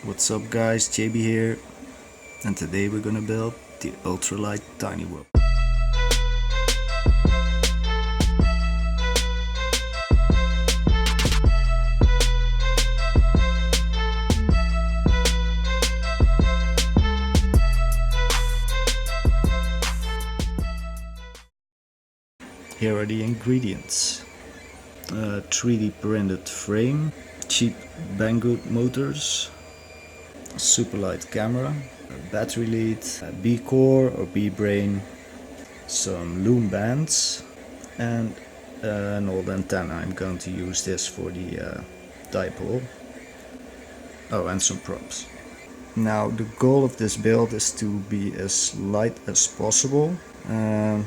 What's up guys, JB here, and today we're gonna build the ultralight tiny wheel. Here are the ingredients: 3D printed frame, cheap Banggood motors, Superlight camera, a battery lead, a B-core or B-brain, some loom bands, and an old antenna. I'm going to use this for the dipole. Oh, and some props. Now the goal of this build is to be as light as possible.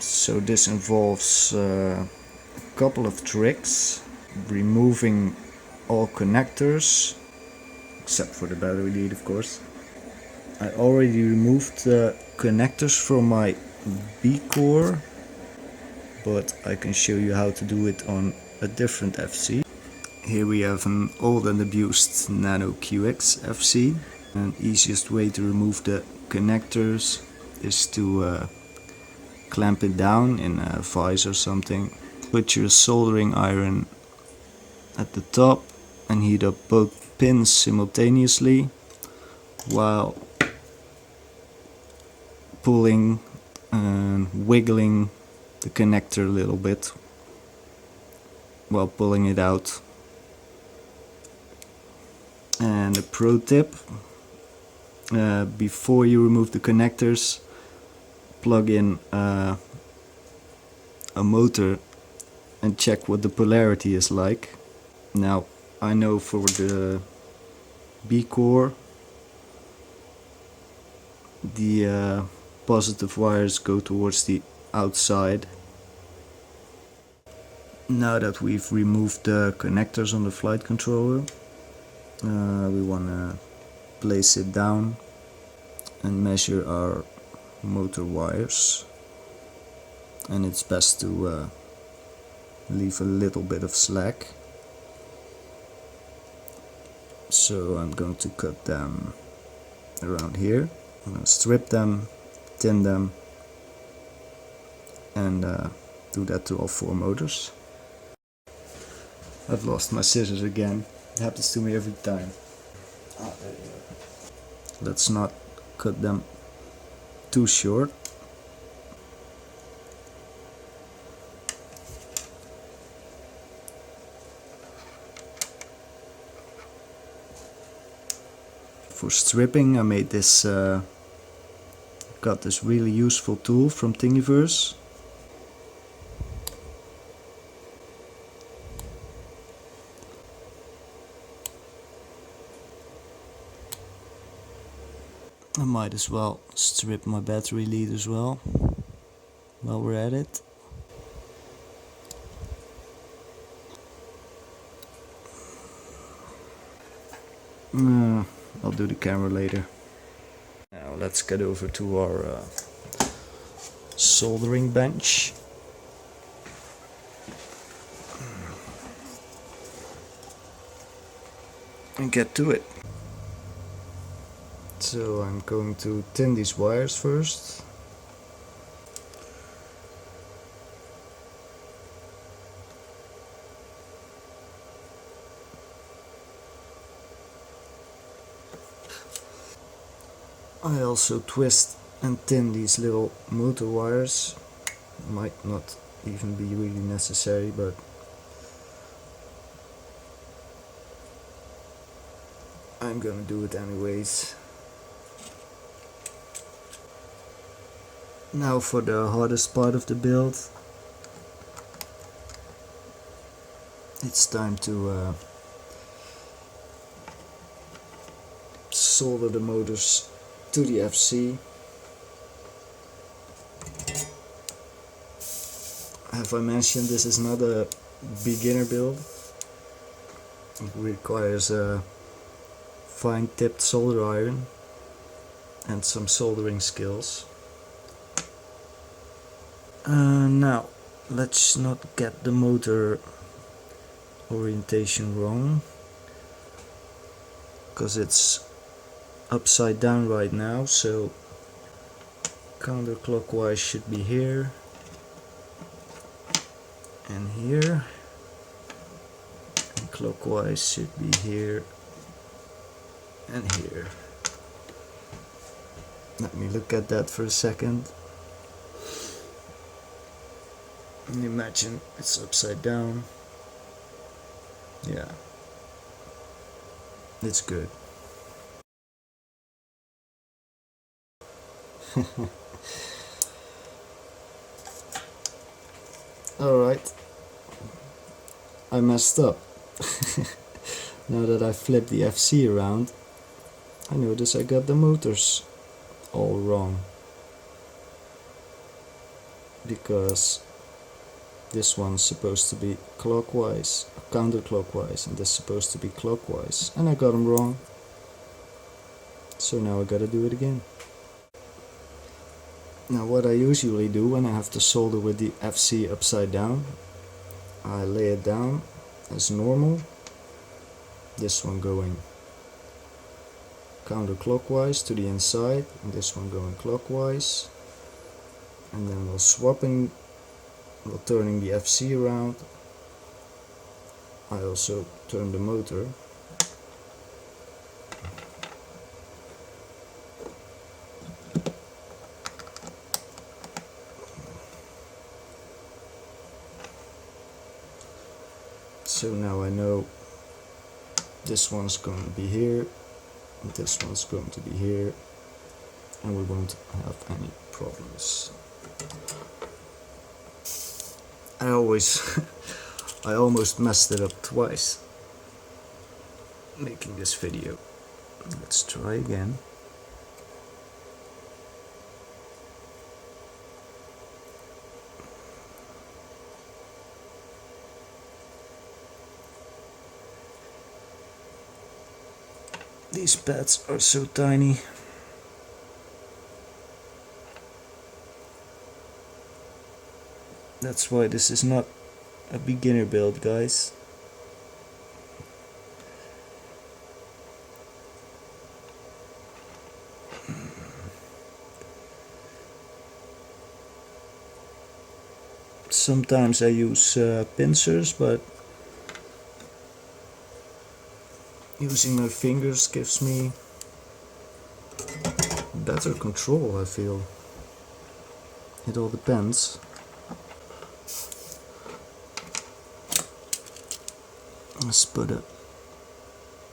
So this involves a couple of tricks: removing all connectors, except for the battery lead, of course. I already removed the connectors from my B-core, but I can show you how to do it on a different FC. Here we have an old and abused Nano QX FC. And easiest way to remove the connectors is to clamp it down in a vise or something. Put your soldering iron at the top and heat up both pins simultaneously while pulling and wiggling the connector a little bit while pulling it out. And a pro tip: before you remove the connectors, plug in a motor and check what the polarity is like. Now I know for the B-core the positive wires go towards the outside. Now that we've removed the connectors on the flight controller, we want to place it down and measure our motor wires, and it's best to leave a little bit of slack. So I'm going to cut them around here. I'm going to strip them, tin them, and do that to all 4 motors. I've lost my scissors again. It happens to me every time. Let's not cut them too short. For stripping, I made this got this really useful tool from Thingiverse. I might as well strip my battery lead as well while we're at it. I'll do the camera later. Now let's get over to our soldering bench. And get to it. So I'm going to tin these wires first. I also twist and tin these little motor wires. Might not even be really necessary, but I'm gonna do it anyways. Now for the hardest part of the build. It's time to solder the motors to the FC. Have I mentioned this is not a beginner build? It requires a fine tipped solder iron and some soldering skills. Now let's not get the motor orientation wrong, because it's upside down right now, so counterclockwise should be here and here, and clockwise should be here and here. Let me look at that for a second. And imagine it's upside down. Yeah, it's good. Alright, I messed up. Now that I flipped the FC around, I notice I got the motors all wrong. Because this one's supposed to be clockwise, counterclockwise, and this is supposed to be clockwise, and I got them wrong. So now I gotta do it again. Now what I usually do when I have to solder with the FC upside down, I lay it down as normal, this one going counterclockwise to the inside, and this one going clockwise, and then while turning the FC around, I also turn the motor. So now I know this one's going to be here, and this one's going to be here, and we won't have any problems. I almost messed it up twice making this video. Let's try again. These pads are so tiny. That's why this is not a beginner build, guys. Sometimes I use pincers, but using my fingers gives me better control, I feel. It all depends. Let's put a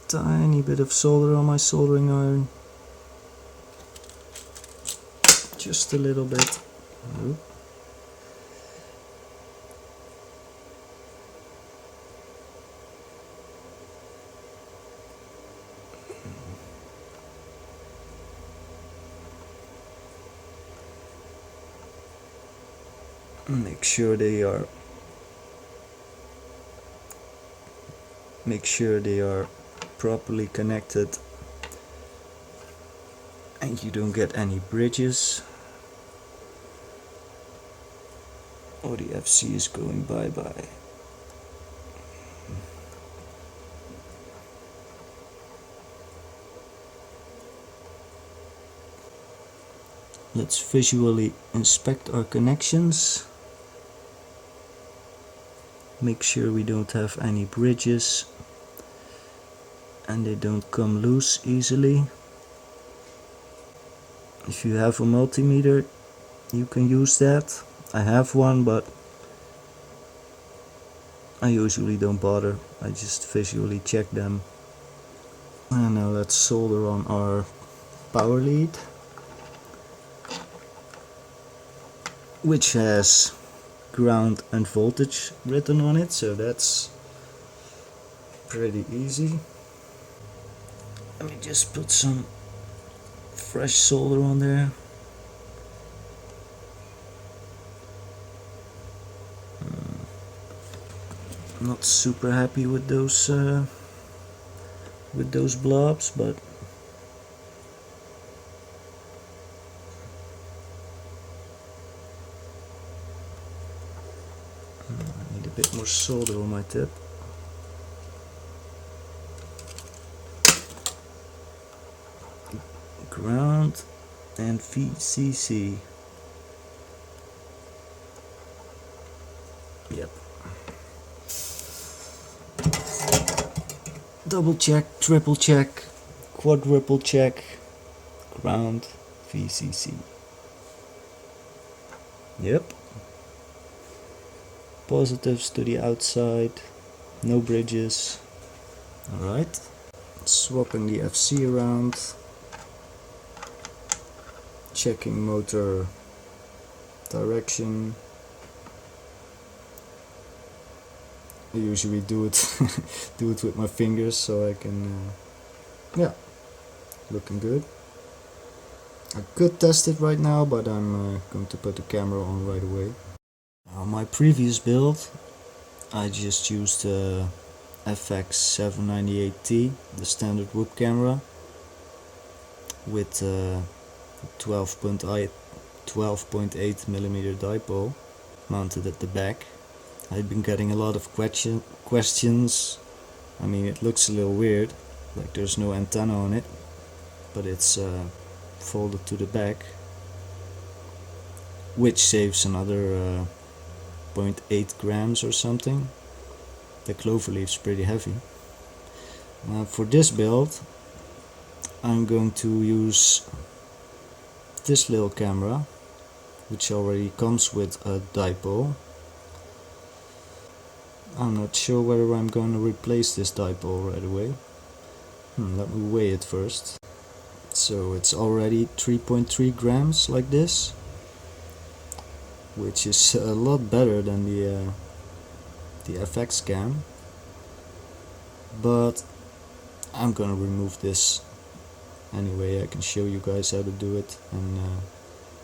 tiny bit of solder on my soldering iron. Just a little bit. Nope. Make sure they are properly connected and you don't get any bridges or the FC is going bye-bye. Let's visually inspect our connections. Make sure we don't have any bridges and they don't come loose easily. If you have a multimeter, you can use that. I have one, but I usually don't bother. I just visually check them. And now let's solder on our power lead, which has ground and voltage written on it, so that's pretty easy. Let me just put some fresh solder on there. Not super happy with those blobs, but I need a bit more solder on my tip. ground and VCC. Yep. Double check, triple check, quadruple check, ground, VCC. Yep. Positives to the outside, no bridges. Alright. Swapping the FC around. Checking motor direction. I usually do it with my fingers so I can yeah, looking good. I could test it right now, but I'm going to put the camera on right away. On my previous build I just used FX798T, the standard whoop camera, with 12.8mm dipole mounted at the back. I've been getting a lot of questions. I mean, it looks a little weird, like there's no antenna on it, but it's folded to the back, which saves another 0.8 grams or something. The cloverleaf's pretty heavy. For this build I'm going to use this little camera, which already comes with a dipole. I'm not sure whether I'm going to replace this dipole right away. Let me weigh it first. So it's already 3.3 grams like this, which is a lot better than the FX cam. But I'm gonna remove this anyway. I can show you guys how to do it, and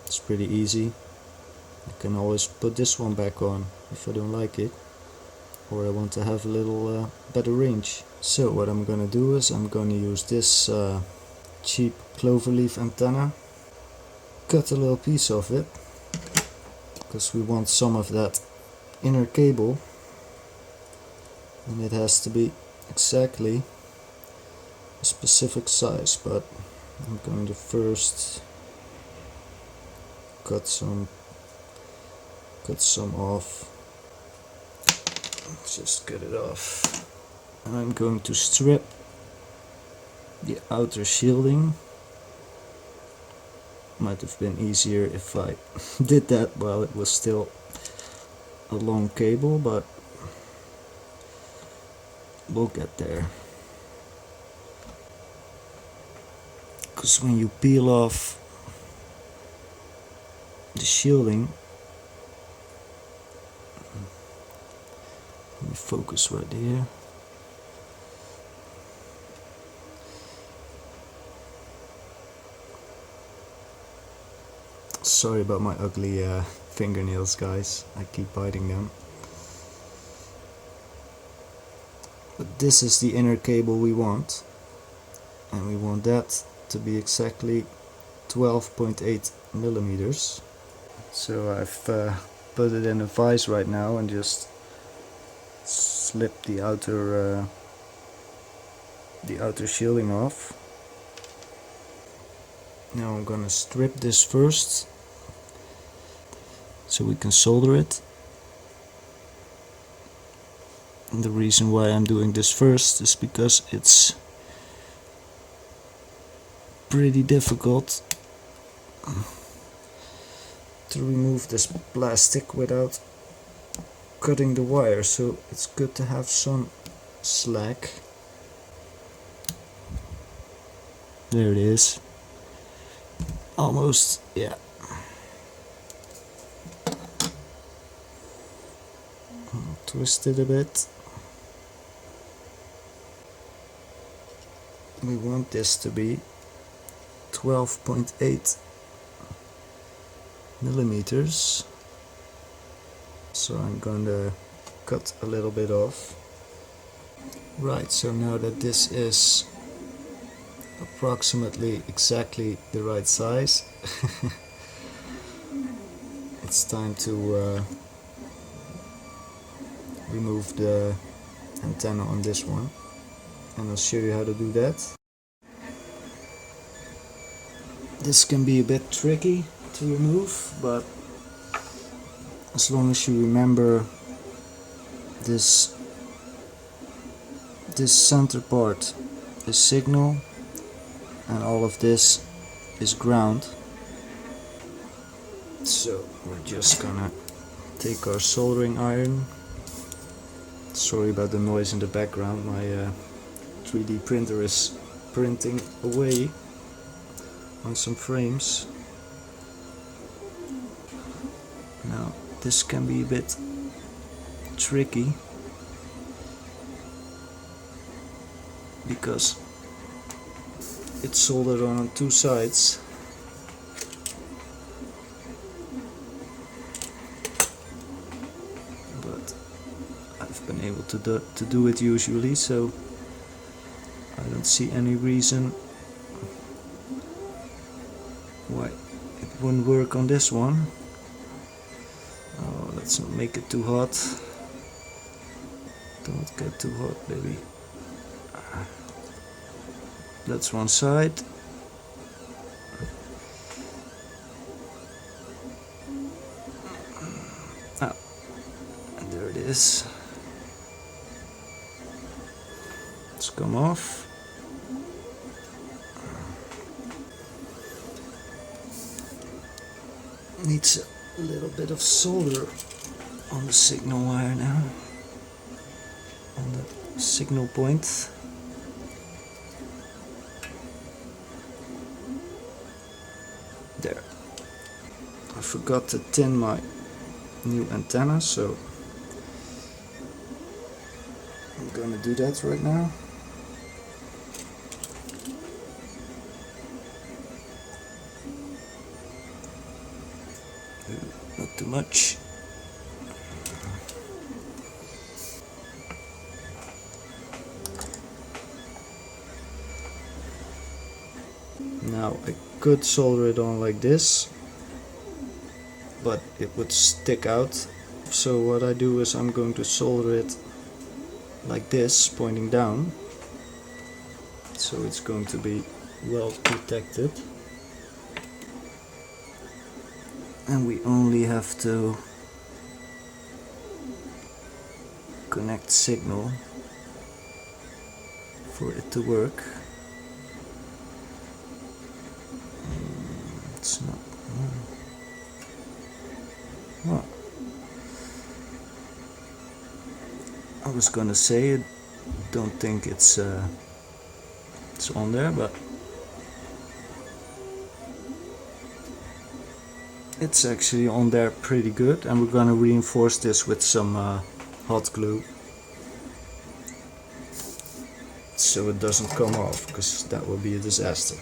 it's pretty easy. I can always put this one back on if I don't like it, or I want to have a little better range. So what I'm gonna do is I'm gonna use this cheap cloverleaf antenna, cut a little piece of it, because we want some of that inner cable, and it has to be exactly a specific size, but I'm going to first cut some off. Just cut it off. And I'm going to strip the outer shielding. Might have been easier if I did that while it was still a long cable, but we'll get there. Because when you peel off the shielding, let me focus right here. Sorry about my ugly fingernails, guys. I keep biting them. But this is the inner cable we want, and we want that to be exactly 12.8 millimeters. So I've put it in a vise right now and just slip the outer shielding off. Now I'm gonna strip this first so we can solder it. And the reason why I'm doing this first is because it's pretty difficult to remove this plastic without cutting the wire, so it's good to have some slack. There it is. Almost, yeah. Twist it a bit. We want this to be 12.8 millimeters. So I'm going to cut a little bit off. Right, so now that this is approximately exactly the right size, it's time to remove the antenna on this one, and I'll show you how to do that. This can be a bit tricky to remove, but as long as you remember this center part is signal and all of this is ground. So we're just gonna take our soldering iron. Sorry about the noise in the background, my 3D printer is printing away on some frames. Now this can be a bit tricky because it's soldered on two sides. But I've been able to do it usually, so I don't see any reason why it wouldn't work on this one. Oh, let's not make it too hot. Don't get too hot, baby. That's one side. Ah, and there it is. It's come off. Needs a little bit of solder on the signal wire now, on the signal point. There. I forgot to tin my new antenna, so I'm gonna do that right now. Not too much. Now I could solder it on like this, but it would stick out. So what I do is I'm going to solder it like this, pointing down. So it's going to be well protected. And we only have to connect signal for it to work. It's not. Well, I was gonna say I don't think it's on there, but it's actually on there pretty good, and we're gonna reinforce this with some hot glue so it doesn't come off, because that would be a disaster.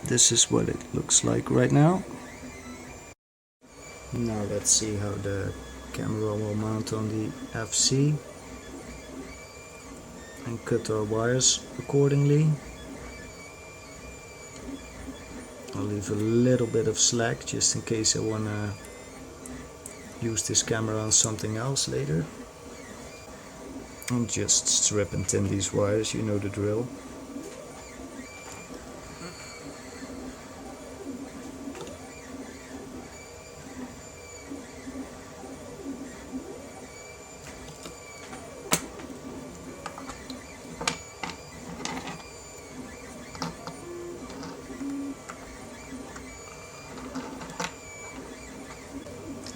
This is what it looks like right now. Now let's see how the camera will mount on the FC and cut our wires accordingly. I'll leave a little bit of slack just in case I want to use this camera on something else later. And just strip and tin these wires, you know the drill.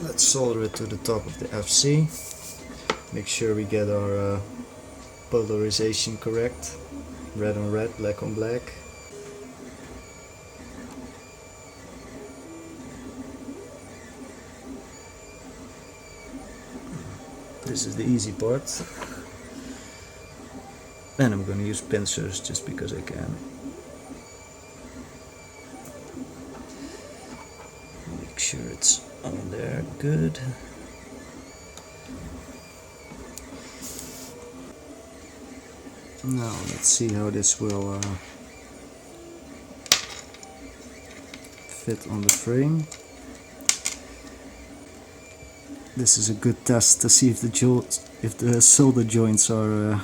Let's solder it to the top of the FC. Make sure we get our polarization correct. Red on red, black on black. This is the easy part. And I'm going to use pincers just because I can. Make sure it's on there, good. Now let's see how this will fit on the frame. This is a good test to see if the solder joints are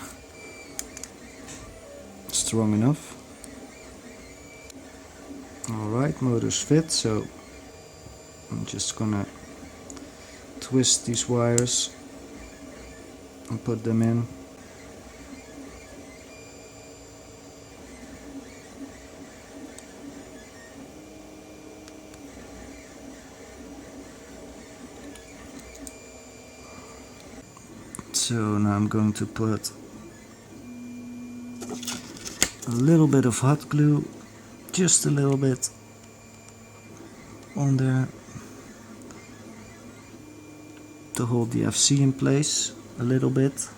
strong enough. Alright, motors fit, so I'm just gonna twist these wires and put them in. So now I'm going to put a little bit of hot glue, just a little bit, on there to hold the FC in place a little bit.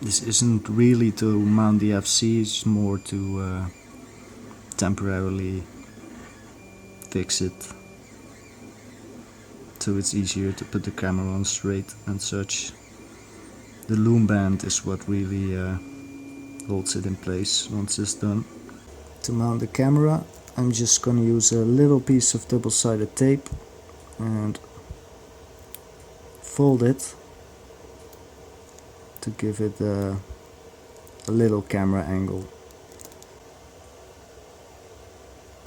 This isn't really to mount the FC, it's more to temporarily fix it, so it's easier to put the camera on straight and such. The loom band is what really holds it in place once it's done. To mount the camera, I'm just gonna use a little piece of double-sided tape and fold it to give it a little camera angle,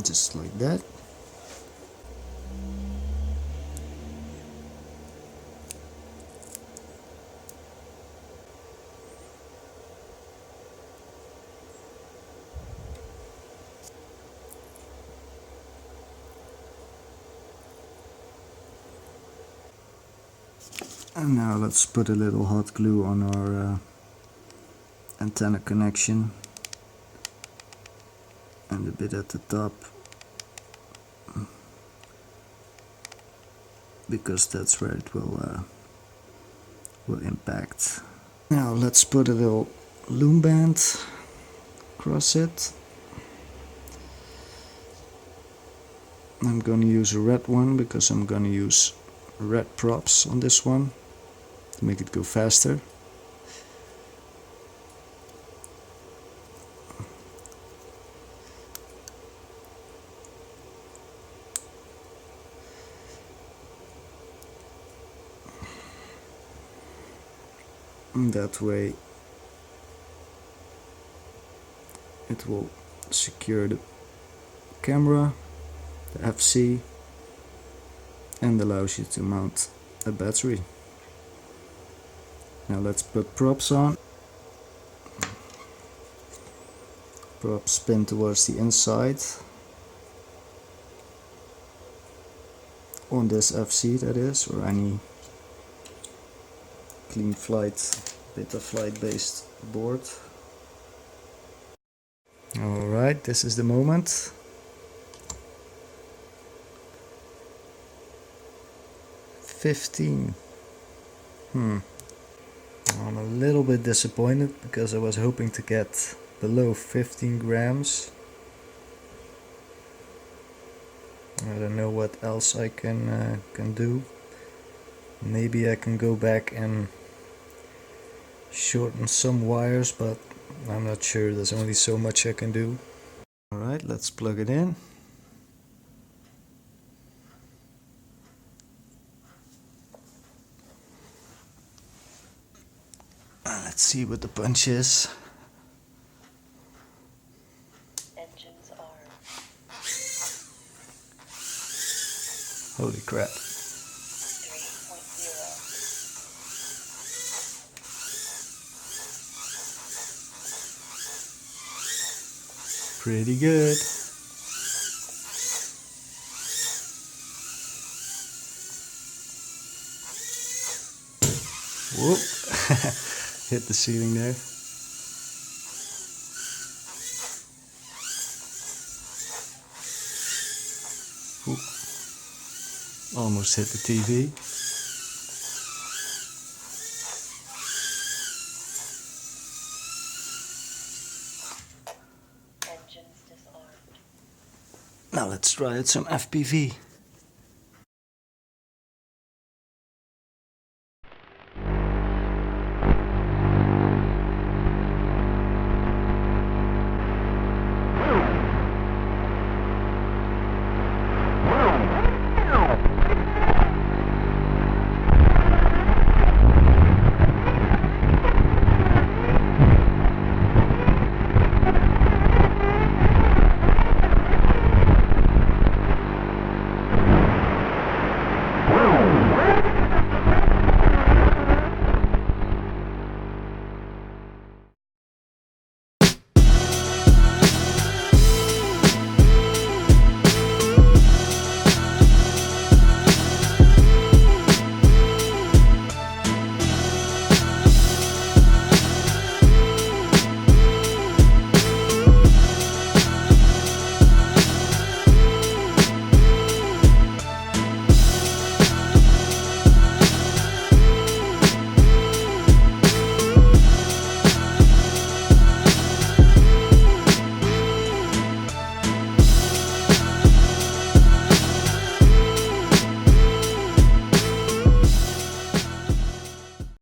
just like that. And now let's put a little hot glue on our antenna connection and a bit at the top, because that's where it will impact. Now let's put a little loom band across it. I'm going to use a red one because I'm going to use red props on this one to make it go faster. And that way it will secure the camera, the FC, and allows you to mount a battery. Now let's put props on. Props spin towards the inside on this FC, that is, or any clean flight, Betaflight based board. Alright, this is the moment. $15. I'm a little bit disappointed because I was hoping to get below 15 grams. I don't know what else I can do. Maybe I can go back and shorten some wires, but I'm not sure. There's only so much I can do. Alright, let's plug it in. Let's see what the punch is. Engines are. Holy crap. 3.0. Pretty good. Whoop. Hit the ceiling there. Whoop. Almost hit the TV. Engines disarmed. Now let's try out some FPV.